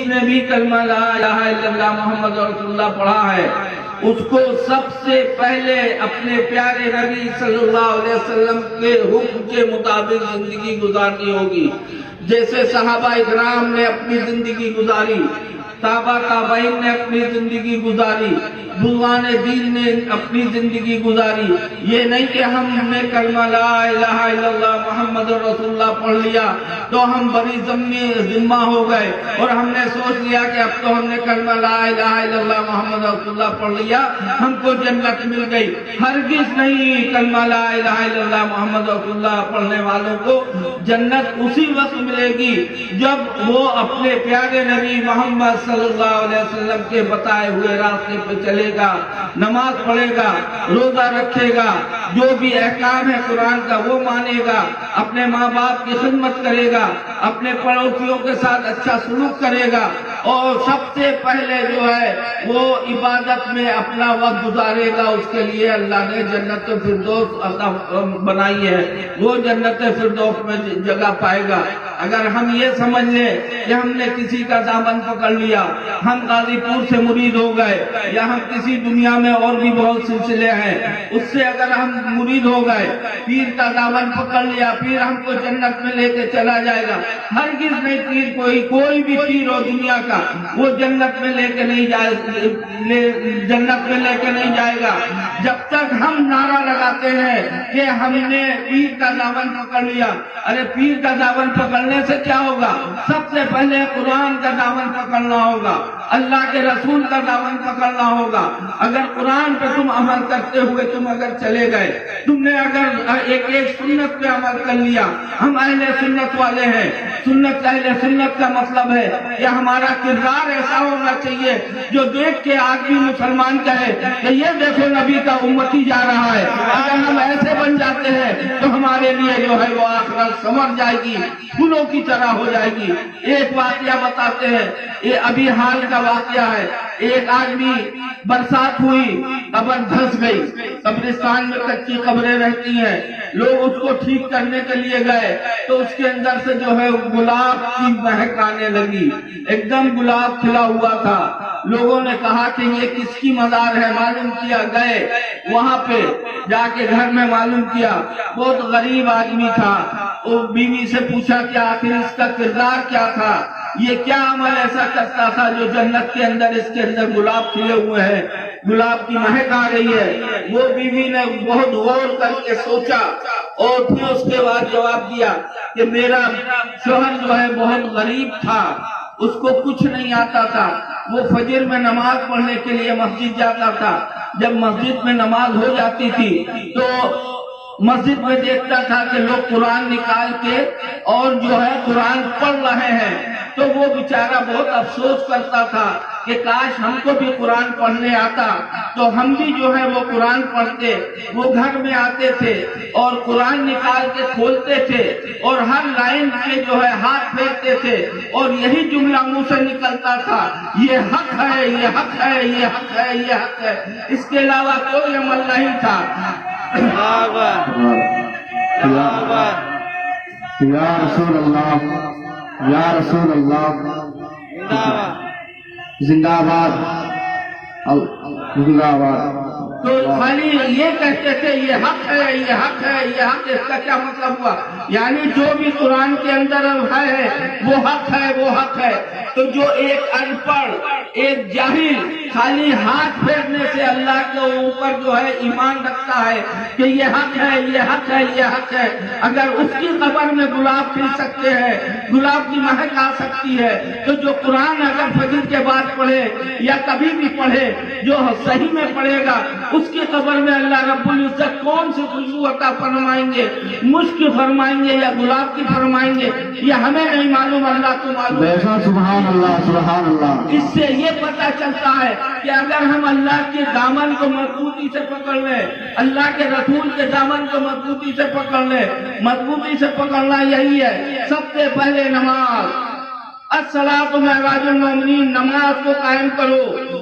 نے بھی کلمہ لا الہ الا اللہ محمد رسول اللہ پڑھا ہے، اس کو سب سے پہلے اپنے پیارے نبی صلی اللہ علیہ وسلم کے حکم کے مطابق زندگی گزارنی ہوگی، جیسے صحابہ اکرام نے اپنی زندگی گزاری، تابع تابعین نے اپنی زندگی گزاری، بزرگان دین نے اپنی زندگی گزاری۔ یہ نہیں کہ ہم نے کلمہ لا الہ الا اللہ محمد رسول اللہ پڑھ لیا تو ہم بری ذمہ ہو گئے اور ہم نے سوچ لیا کہ اب تو ہم نے کلمہ لا الہ الا اللہ محمد رسول اللہ پڑھ لیا ہم کو جنت مل گئی۔ ہرگز نہیں، کلمہ لا الہ الا اللہ محمد رسول اللہ پڑھنے والوں کو جنت اسی وقت ملے گی جب وہ اپنے پیارے نبی محمد صلی اللہ علیہ وسلم کے بتائے ہوئے راستے پہ چلے گا، نماز پڑھے گا، روزہ رکھے گا، جو بھی احکام ہے قرآن کا وہ مانے گا، اپنے ماں باپ کی خدمت کرے گا، اپنے پڑوسیوں کے ساتھ اچھا سلوک کرے گا، اور سب سے پہلے جو ہے وہ عبادت میں اپنا وقت گزارے گا۔ اس کے لیے اللہ نے جنت فردوس بنائی ہے، وہ جنت فردوس میں جگہ پائے گا۔ اگر ہم یہ سمجھ لیں کہ ہم نے کسی کا دامن پکڑ لیا، ہم غازی پور سے مرید ہو گئے، یا ہم کسی دنیا میں اور بھی بہت سلسلے ہیں اس سے اگر ہم مرید ہو گئے، پیر کا دامن پکڑ لیا، پیر ہم کو جنت میں لے کے چلا جائے گا، ہرگز نہیں۔ پیر کوئی بھی پیر ہو دنیا کا، وہ جنت میں لے کے نہیں جائے گا جب تک ہم نعرہ لگاتے ہیں کہ ہم نے پیر کا دامن پکڑ لیا۔ ارے پیر کا دامن پکڑنے سے کیا ہوگا؟ سب سے پہلے قرآن کا دامن پکڑنا ہوگا، اللہ کے رسول کا دامن پکڑنا ہوگا۔ اگر قرآن پہ تم عمل کرتے ہوئے تم اگر چلے گئے، تم نے اگر ایک سنت پہ عمل کر لیا، ہم اہل سنت والے ہیں، اہل سنت کا مطلب ہے کہ ہمارا کردار ایسا ہونا چاہیے جو دیکھ کے آدمی مسلمان کہے کہ یہ دیکھو نبی کا امتی جا رہا ہے۔ اگر ہم ایسے بن جاتے ہیں تو ہمارے لیے جو ہے وہ آخرت سنور جائے گی، پھولوں کی طرح ہو جائے گی۔ ایک واقعہ بتاتے ہیں، یہ ابھی حال کا واقعہ ہے۔ ایک آدمی، برسات ہوئی، قبر دھس گئی، قبرستان میں کچی قبریں رہتی ہیں، لوگ اس کو ٹھیک کرنے کے لیے گئے تو اس کے اندر سے جو ہے گلاب کی مہک آنے لگی، ایک دم گلاب کھلا ہوا تھا۔ لوگوں نے کہا کہ یہ کس کی مزار ہے؟ معلوم کیا، گئے وہاں پہ جا کے گھر میں معلوم کیا، بہت غریب آدمی تھا۔ وہ بیوی سے پوچھا کہ آخر اس کا کردار کیا تھا، یہ کیا عمل ایسا کرتا تھا جو جنت کے اندر اس کے اندر گلاب کھلے ہوئے ہیں، گلاب کی مہک آ رہی ہے۔ وہ بیوی نے بہت غور کر کے سوچا اور پھر اس کے بعد جواب دیا کہ میرا شوہر جو ہے بہت غریب تھا، اس کو کچھ نہیں آتا تھا، وہ فجر میں نماز پڑھنے کے لیے مسجد جاتا تھا۔ جب مسجد میں نماز ہو جاتی تھی تو مسجد میں دیکھتا تھا کہ لوگ قرآن نکال کے اور جو ہے قرآن پڑھ رہے ہیں، تو وہ بیچارہ بہت افسوس کرتا تھا کہ کاش ہم کو بھی قرآن پڑھنے آتا تو ہم بھی جو ہے وہ قرآن پڑھتے۔ وہ گھر میں آتے تھے اور قرآن نکال کے کھولتے تھے اور ہر لائن پہ جو ہے ہاتھ پھیرتے تھے اور یہی جملہ منہ سے نکلتا تھا، یہ حق ہے، یہ حق ہے، یہ حق ہے، یہ حق ہے۔ اس کے علاوہ کوئی عمل نہیں تھا۔ یا رسول اللہ، یا رسول اللہ، زندہ باد، زندہ باد۔ تو خالی یہ کہتے تھے یہ حق ہے، یہ حق ہے، یہ حق ہے۔ اس کا کیا مطلب ہوا؟ یعنی جو بھی قرآن کے اندر ہے وہ حق ہے، وہ حق ہے۔ تو جو ایک ان پڑھ، ایک جاہل خالی ہاتھ پھیرنے سے اللہ کے اوپر جو ہے ایمان رکھتا ہے کہ یہ حق ہے، یہ حق ہے، یہ حق ہے، اگر اس کی قبر میں گلاب کھل سکتے ہیں، گلاب کی مہک آ سکتی ہے، تو جو قرآن اگر فجر کے بعد پڑھے یا کبھی بھی پڑھے، جو صحیح میں پڑھے گا، اس کی قبر میں اللہ رب العزت کون سی خوشبو عطا فرمائیں گے؟ مشک کی فرمائیں گے یا گلاب کی فرمائیں گے؟ یہ ہمیں نہیں معلوم، اللہ کو معلوم ہے۔ سبحان اللہ، سبحان اللہ۔ اس سے یہ پتہ چلتا ہے کہ اگر ہم اللہ کے دامن کو مضبوطی سے پکڑ لیں، اللہ کے رسول کے دامن کو مضبوطی سے پکڑ لیں، مضبوطی سے پکڑنا یہی ہے، سب سے پہلے نماز، الصلاۃ معراج المومنین، نماز کو قائم کرو۔